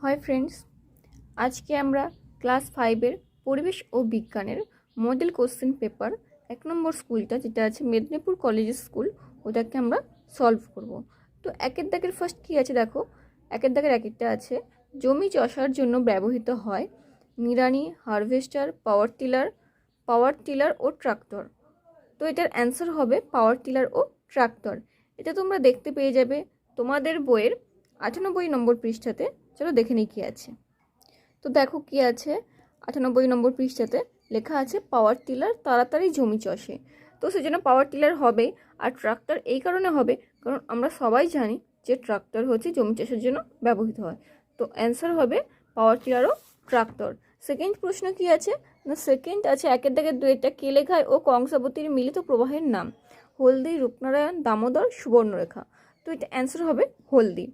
Hi friends, आज के আমরা ক্লাস 5 এর পরিবেশ ও বিজ্ঞানের মডেল কোশ্চেন পেপার 1 নম্বর স্কুলটা যেটা আছে মেদিনীপুর কলেজ স্কুল ওটাকে আমরা সলভ করব। তো একের দাগের ফার্স্ট কি আছে দেখো, একের দাগের একটা আছে জমি চাষের জন্য ব্যবহৃত হয় নিড়ানি, হারভেস্টার, পাওয়ার টিলার ও ট্রাক্টর। তো এটার অ্যান্সার হবে পাওয়ার টিলার ও ট্রাক্টর। এটা তোমরা দেখতে পেয়ে যাবে তোমাদের বইয়ের 98 নম্বর পৃষ্ঠাতে। চলো দেখে নিই কী আছে। তো দেখো কি আছে 98 নম্বর পৃষ্ঠাতে লেখা আছে পাওয়ার টিলার তাড়াতাড়ি জমি চষে। তো সেজন্য পাওয়ার টিলার হবে, আর ট্রাক্টর এই কারণে হবে কারণ আমরা সবাই জানি যে ট্রাক্টর হচ্ছে জমি চাষের জন্য ব্যবহৃত হয়। তো অ্যান্সার হবে পাওয়ার টিলার ও ট্রাক্টর। সেকেন্ড প্রশ্ন কি আছে না, সেকেন্ড আছে একের দাগের দুইটা কেলেঘাই ও কংসাবতীর মিলিত প্রবাহের নাম হলদি, রূপনারায়ণ, দামোদর, সুবর্ণরেখা। তো এটা অ্যান্সার হবে হলদি।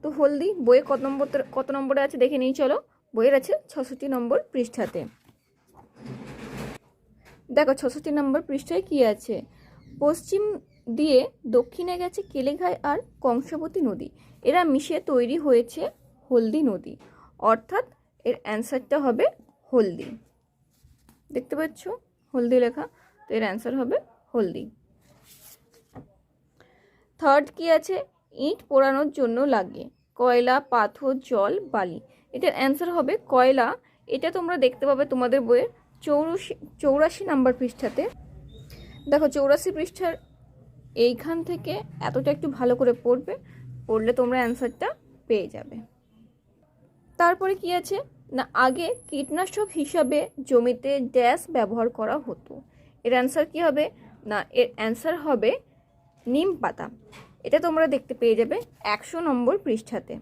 তো হলদি বইয়ে কত নম্বরে আছে দেখে নিই চলো। বইয়ের আছে 66 নম্বর পৃষ্ঠাতে। দেখো 66 নম্বর পৃষ্ঠায় কি আছে, পশ্চিম দিয়ে দক্ষিণে গেছে কেলেঘাই আর কংসাবতী নদী, এরা মিশে তৈরি হয়েছে হলদি নদী। অর্থাৎ এর অ্যান্সারটা হবে হলদি। দেখতে পাচ্ছ হলদি লেখা, তো এর অ্যান্সার হবে হলদি। থার্ড কি আছে, ইট পোড়ানোর জন্য লাগে কয়লা, পাথর, জল, বালি। এটার অ্যান্সার হবে কয়লা। এটা তোমরা দেখতে পাবে তোমাদের বইয়ের 84 নম্বর পৃষ্ঠাতে। দেখো 84 পৃষ্ঠার এইখান থেকে এতটা একটু ভালো করে পড়লে তোমরা অ্যান্সারটা পেয়ে যাবে। তারপরে কি আছে না, আগে কীটনাশক হিসাবে জমিতে ড্যাশ ব্যবহার করা হতো। এর অ্যান্সার কি হবে না, এর অ্যান্সার হবে নিম পাতা। এটা তোমরা দেখতে পেয়ে যাবে 100 নম্বর পৃষ্ঠাতে।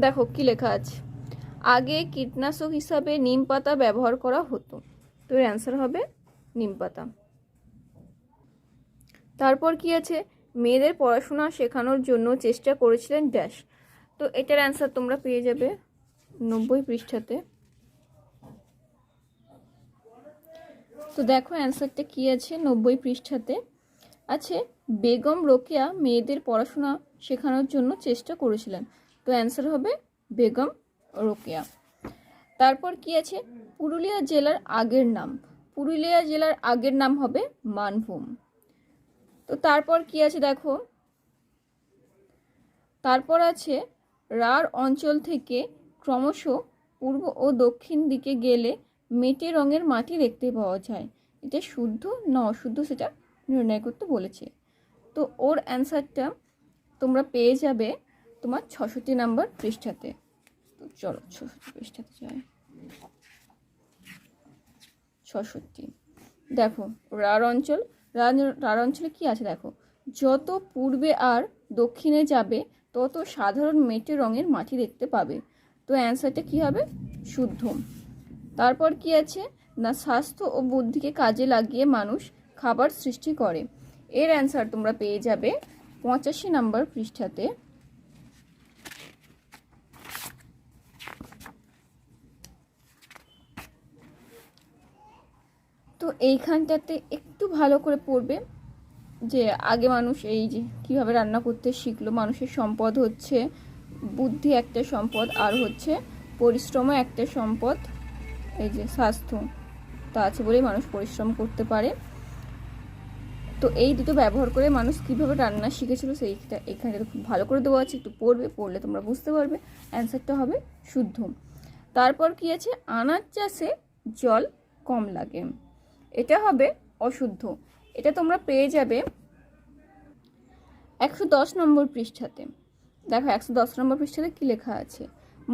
দেখো কি লেখা আছে, আগে কীটনাশক হিসাবে নিম পাতা ব্যবহার করা হতো। তো এর অ্যান্সার হবে নিম পাতা। তারপর কি আছে, মেয়েদের পড়াশোনা শেখানোর জন্য চেষ্টা করেছিলেন ড্যাশ। তো এটার অ্যান্সার তোমরা পেয়ে যাবে 90 পৃষ্ঠাতে। তো দেখো অ্যান্সারটা কি আছে 90 পৃষ্ঠাতে আছে, বেগম রোকেয়া মেয়েদের পড়াশোনা শেখানোর জন্য চেষ্টা করেছিলেন। তো অ্যান্সার হবে বেগম রোকেয়া। তারপর কি আছে, পুরুলিয়া জেলার আগের নাম, পুরুলিয়া জেলার আগের নাম হবে মানভূম। তো তারপর কি আছে দেখো, তারপর আছে রাঢ় অঞ্চল থেকে ক্রমশ পূর্ব ও দক্ষিণ দিকে গেলে মেটে রঙের মাটি দেখতে পাওয়া যায়। এটা শুদ্ধ না অশুদ্ধ সেটা নির্ণয় করতে বলেছে। তো ওর অ্যান্সারটা তোমরা পেয়ে যাবে তোমার 66 নম্বর পৃষ্ঠাতে। তো চলো 66 পৃষ্ঠাতে যাই। 66 দেখো রাঢ় অঞ্চলে কি আছে দেখো, যত পূর্বে আর দক্ষিণে যাবে তত সাধারণ মেটে রঙের মাটি দেখতে পাবে। তো অ্যান্সারটা কি হবে শুদ্ধ। তারপর কি আছে না, স্বাস্থ্য ও বুদ্ধিকে কাজে লাগিয়ে মানুষ খাবার সৃষ্টি করে। এর অ্যান্সার তোমরা পেয়ে যাবে 85 নম্বর পৃষ্ঠাতে। তো এইখানটাতে একটু ভালো করে পড়বে যে আগে মানুষ এই যে কীভাবে রান্না করতে শিখলো। মানুষের সম্পদ হচ্ছে বুদ্ধি একটা সম্পদ, আর হচ্ছে পরিশ্রমও একটা সম্পদ। এই যে স্বাস্থ্য তা আছে বলেই মানুষ পরিশ্রম করতে পারে। তো এই দুটো ব্যবহার করে মানুষ কীভাবে রান্না শিখেছিল সেইটা এখানটাতে খুব ভালো করে দেওয়া আছে, একটু পড়লে তোমরা বুঝতে পারবে। অ্যান্সারটা হবে শুদ্ধ। তারপর কি আছে, আনাজ চাষে জল কম লাগে। এটা হবে অশুদ্ধ। এটা তোমরা পেয়ে যাবে 110 নম্বর পৃষ্ঠাতে। দেখো 110 নম্বর পৃষ্ঠাতে কি লেখা আছে,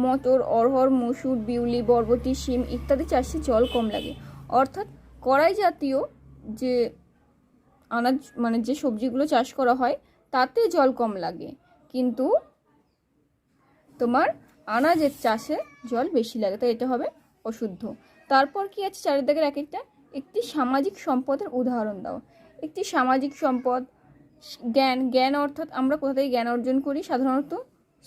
মটর, অড়হর, মসুর, বিউলি, বরবটি, শিম ইত্যাদি চাষে জল কম লাগে। অর্থাৎ কড়াই জাতীয় যে আনাজ মানে যে সবজিগুলো চাষ করা হয় তাতে জল কম লাগে, কিন্তু তোমার আনাজের চাষে জল বেশি লাগে, তাই এটা হবে অশুদ্ধ। তারপর কি আছে চারিদিকের একটি সামাজিক সম্পদের উদাহরণ দাও। একটি সামাজিক সম্পদ জ্ঞান অর্থাৎ আমরা কোথা থেকে জ্ঞান অর্জন করি, সাধারণত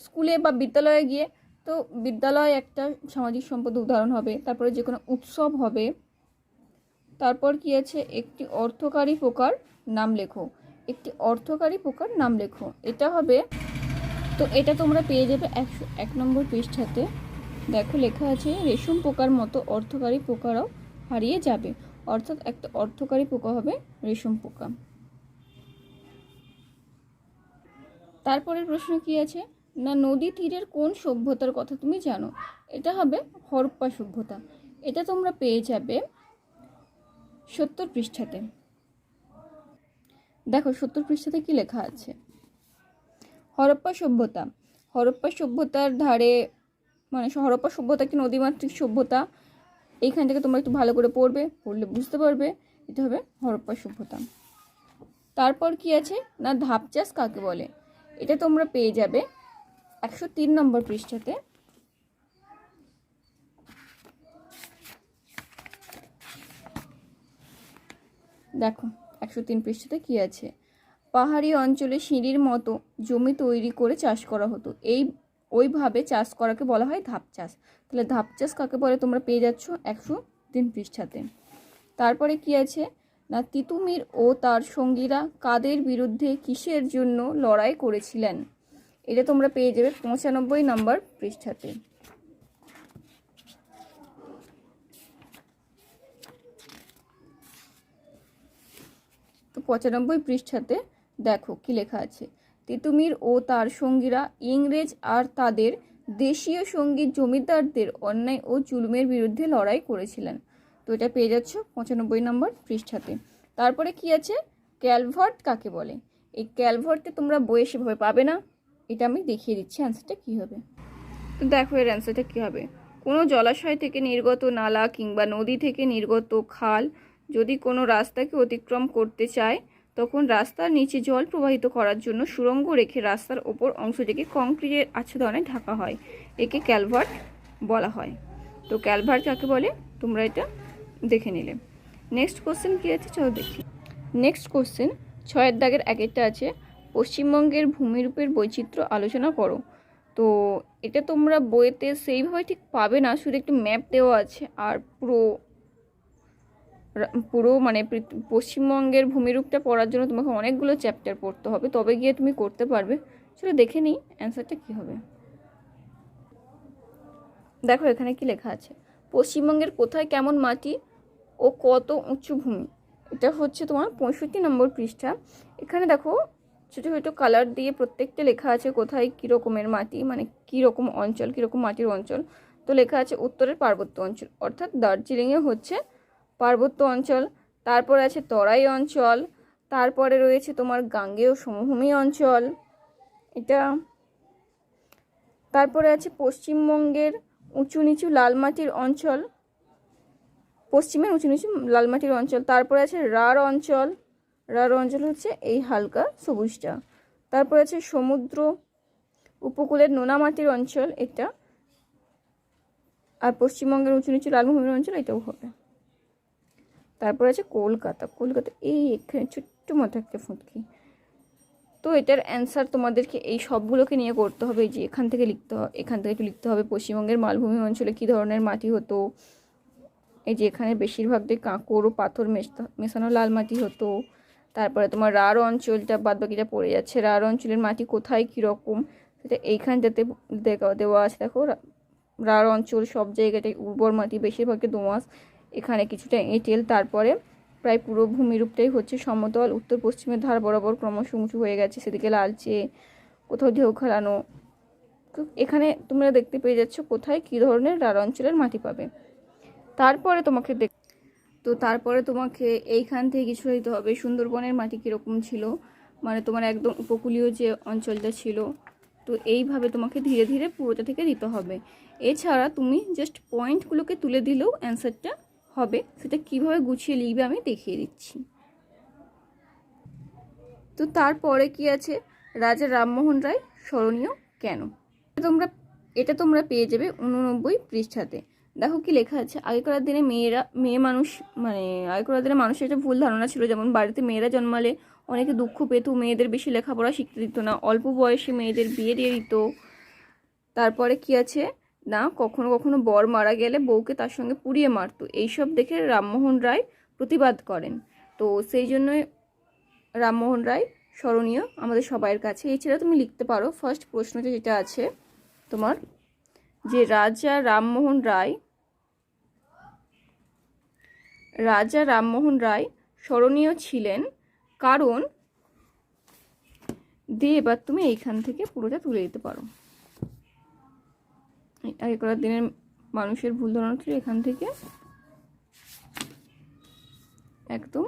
স্কুলে বা বিদ্যালয়ে গিয়ে। তো বিদ্যালয় একটা সামাজিক সম্পদের উদাহরণ হবে। তারপরে যে কোনো উৎসব হবে। তারপর কি আছে, একটি অর্থকারী পোকার নাম লেখো। একটি অর্থকারী পোকার নাম লেখো। এটা হবে তো এটা তোমরা পেয়ে যাবে 101 নম্বর পৃষ্ঠাতে। দেখো লেখা আছে রেশম পোকার মতো অর্থকারী পোকারাও হারিয়ে যাবে, অর্থাৎ একটা অর্থকারী পোকা হবে রেশম পোকা। তারপরের প্রশ্ন কি আছে না, নদী তীরের কোন সভ্যতার কথা তুমি জানো? এটা হবে হরপ্পা সভ্যতা। এটা তোমরা পেয়ে যাবে 70 পৃষ্ঠাতে। দেখো 70 পৃষ্ঠাতে কি লেখা আছে, হরপ্পা সভ্যতা। হরপ্পা সভ্যতার ধারে মানে হরপ্পা সভ্যতা একটি নদীমাতৃক সভ্যতা। এইখান থেকে তোমরা একটু ভালো করে পড়লে বুঝতে পারবে এটা হবে হরপ্পা সভ্যতা। তারপর কি আছে না, ধাপ চাষ কাকে বলে? এটা তোমরা পেয়ে যাবে 103 নম্বর পৃষ্ঠাতে। দেখো 103 পৃষ্ঠাতে কি আছে, পাহাড়ি অঞ্চলে সিঁড়ির মতো জমি তৈরি করে চাষ করা হতো, ওইভাবে চাষ করাকে বলা হয় ধাপ চাষ। তাহলে ধাপ চাষ কাকে বলে তোমরা পেয়ে যাচ্ছ 103 পৃষ্ঠাতে। তারপরে কি আছে না, তিতুমির ও তার সঙ্গীরা কাদের বিরুদ্ধে কিসের জন্য লড়াই করেছিলেন? এটা তোমরা পেয়ে যাবে 95 নম্বর পৃষ্ঠাতে। তো 95 পৃষ্ঠাতে দেখো কি লেখা আছে, তিতুমির ও তার সঙ্গীরা ইংরেজ আর তাদের দেশীয় সঙ্গী জমিদারদের অন্যায় ও জুলুমের বিরুদ্ধে লড়াই করেছিলেন। তো এটা পেয়ে যাচ্ছ 95 নম্বর পৃষ্ঠাতে। তারপরে কি আছে, ক্যালভার্ট কাকে বলে? এই ক্যালভার্টে তোমরা বইয়ে সেভাবে পাবে না, এটা আমি দেখিয়ে দিচ্ছি অ্যান্সারটা কী হবে। তো দেখো এর অ্যান্সারটা কী হবে, কোনো জলাশয় থেকে নির্গত নালা কিংবা নদী থেকে নির্গত খাল যদি কোনো রাস্তাকে অতিক্রম করতে চায়, তখন রাস্তার নিচে জল প্রবাহিত করার জন্য সুড়ঙ্গ রেখে রাস্তার ওপর অংশটিকে কংক্রিটের আচ্ছাদনে ঢাকা হয়, একে ক্যালভার্ট বলা হয়। তো ক্যালভার্ট কাকে বলে তোমরা এটা দেখে নিলে। নেক্সট কোশ্চেন কী আছে চলো দেখি। নেক্সট কোশ্চেন 6 দাগের একটা আছে, পশ্চিমবঙ্গের ভূমিরূপের বৈচিত্র্য আলোচনা করো। তো এটা তোমরা বইতে সেইভাবে ঠিক পাবে না, শুধু একটু ম্যাপ দেওয়া আছে আর পুরো মানে পশ্চিমবঙ্গের ভূমিরূপটা পড়ার জন্য তোমাকে অনেকগুলো চ্যাপ্টার পড়তে হবে, তবে গিয়ে তুমি করতে পারবে। চলো দেখে নিই অ্যান্সারটা কী হবে। দেখো এখানে কি লেখা আছে, পশ্চিমবঙ্গের কোথায় কেমন মাটি ও কত উঁচু ভূমি? এটা হচ্ছে তোমার 65 নম্বর পৃষ্ঠা। এখানে দেখো ছোটো ছোটো কালার দিয়ে প্রত্যেকটা লেখা আছে কোথায় কী রকমের মাটি, মানে কী রকম অঞ্চল, কীরকম মাটির অঞ্চল। তো লেখা আছে উত্তরের পার্বত্য অঞ্চল, অর্থাৎ দার্জিলিংয়ে হচ্ছে পার্বত্য অঞ্চল। তারপর আছে তরাই অঞ্চল, তারপরে রয়েছে তোমার গাঙ্গেয় সমভূমি অঞ্চল এটা। তারপরে আছে পশ্চিমবঙ্গের উঁচু নিচু লাল মাটির অঞ্চল, পশ্চিমের উঁচু নিচু লাল মাটির অঞ্চল। তারপরে আছে রাঢ় অঞ্চল, রাঢ় অঞ্চল হচ্ছে এই হালকা সবুজটা। তারপরে আছে সমুদ্র উপকূলের নোনা মাটির অঞ্চল এটা, আর পশ্চিমবঙ্গের উঁচু নিচু লালভূমির অঞ্চল এটাও হবে। তারপর আছে কলকাতা, কলকাতা এই এখানে ছোট্ট মতো একটা ফুটকি। তো এটার অ্যান্সার তোমাদেরকে এই সবগুলোকে নিয়ে করতে হবে, যে এখান থেকে লিখতে হবে, এখান থেকে একটু লিখতে হবে পশ্চিমবঙ্গের মালভূমি অঞ্চলে কী ধরনের মাটি হতো, এই যে এখানে বেশিরভাগটাই কাঁকড় ও পাথর মেশানো লাল মাটি হতো। তারপরে তোমার রাঢ় অঞ্চলটা বাদ বাকিটা পড়ে যাচ্ছে, রাঢ় অঞ্চলের মাটি কোথায় কীরকম সেটা এইখানটাতে দেওয়া আছে। দেখো রাঢ় অঞ্চল সব জায়গাটাই উর্বর মাটি, বেশিরভাগটা দোআঁশ, এখানে কিছুটা এঁটেল। তারপরে প্রায় পুরো ভূমিরূপটাই হচ্ছে সমতল, উত্তর পশ্চিমের ধার বরাবর ক্রমশ উঁচু হয়ে গেছে, সেদিকে লালচে, কোথাও ঢেউ খেলানো। তো এখানে তোমরা দেখতে পেয়ে যাচ্ছ কোথায় কী ধরনের রাঢ় অঞ্চলের মাটি পাবে। তারপরে তোমাকে এইখান থেকে কিছু দিতে হবে, সুন্দরবনের মাটি কীরকম ছিল, মানে তোমার একদম উপকূলীয় যে অঞ্চলটা ছিল। তো এইভাবে তোমাকে ধীরে ধীরে পুরোটা থেকে দিতে হবে। এছাড়া তুমি জাস্ট পয়েন্টগুলোকে তুলে দিলেও অ্যান্সারটা হবে, সেটা কিভাবে গুছিয়ে লিখবে আমি দেখিয়ে দিচ্ছি। তো তারপরে কি আছে, রাজা রামমোহন রায় স্মরণীয় কেন? এটা তোমরা পেয়ে যাবে 89 পৃষ্ঠাতে। দেখো কি লেখা আছে, আগেকার দিনে আগেকার দিনে মানুষের একটা ভুল ধারণা ছিল, যেমন বাড়িতে মেয়েরা জন্মালে অনেকে দুঃখ পেত, মেয়েদের বেশি লেখাপড়া শিখতে দিত না, অল্প বয়সে মেয়েদের বিয়ে দিয়ে দিত। তারপরে কি আছে না, কখনো কখনো বর মারা গেলে বউকে তার সঙ্গে পুড়িয়ে মারতো। এইসব দেখে রামমোহন রায় প্রতিবাদ করেন। তো সেই জন্যই রামমোহন রায় স্মরণীয় আমাদের সবাইয়ের কাছে। এছাড়া তুমি লিখতে পারো ফার্স্ট প্রশ্নতে যেটা আছে তোমার, যে রাজা রামমোহন রায় স্মরণীয় ছিলেন কারণ দিয়ে এবার তুমি এইখান থেকে পুরোটা তুলে দিতে পারো। আগেকার দিনের মানুষের ভুল ধারণা ছিল, এখান থেকে একদম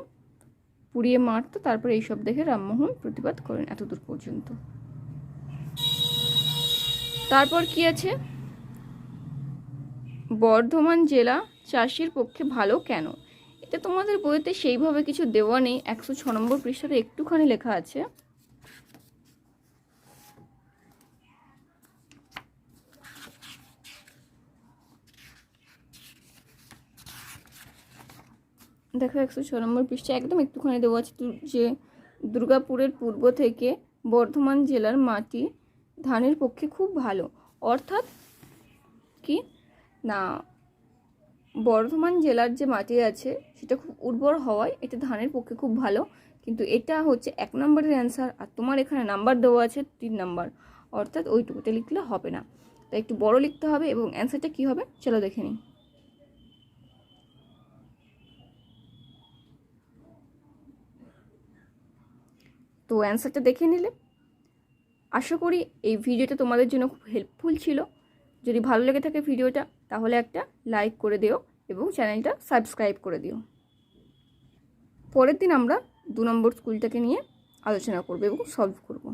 পুড়িয়ে মারতো, তারপর এইসব দেখে রামমোহন প্রতিবাদ করেন, এতদূর পর্যন্ত। তারপর কি আছে, বর্ধমান জেলা চাষির পক্ষে ভালো কেন? এটা তোমাদের বইতে সেইভাবে কিছু দেওয়া নেই, 106 নম্বর পৃষ্ঠাতে একটুখানি লেখা আছে। দেখো 106 নম্বর পৃষ্ঠা একদম একটুখানি দেওয়া আছে যে দুর্গাপুরের পূর্ব থেকে বর্ধমান জেলার মাটি ধানের পক্ষে খুব ভালো। অর্থাৎ কি না, বর্ধমান জেলার যে মাটি আছে সেটা খুব উর্বর হওয়ায় এটা ধানের পক্ষে খুব ভালো। কিন্তু এটা হচ্ছে 1 নম্বরের অ্যান্সার, আর তোমার এখানে নাম্বার দেওয়া আছে 3 নাম্বার, অর্থাৎ ওইটুকুতে লিখলে হবে না, তাই একটু বড় লিখতে হবে। এবং অ্যান্সারটা কি হবে চলো দেখে নিই। তো অ্যান্সারটা দেখে নিলে। আশা করি এই ভিডিওটা তোমাদের জন্য খুব হেল্পফুল ছিল। যদি ভালো লেগে থাকে ভিডিওটা তাহলে একটা লাইক করে দিও এবং চ্যানেলটা সাবস্ক্রাইব করে দিও। পরের দিন আমরা 2 নম্বর স্কুলটাকে নিয়ে আলোচনা করব এবং সলভ করব।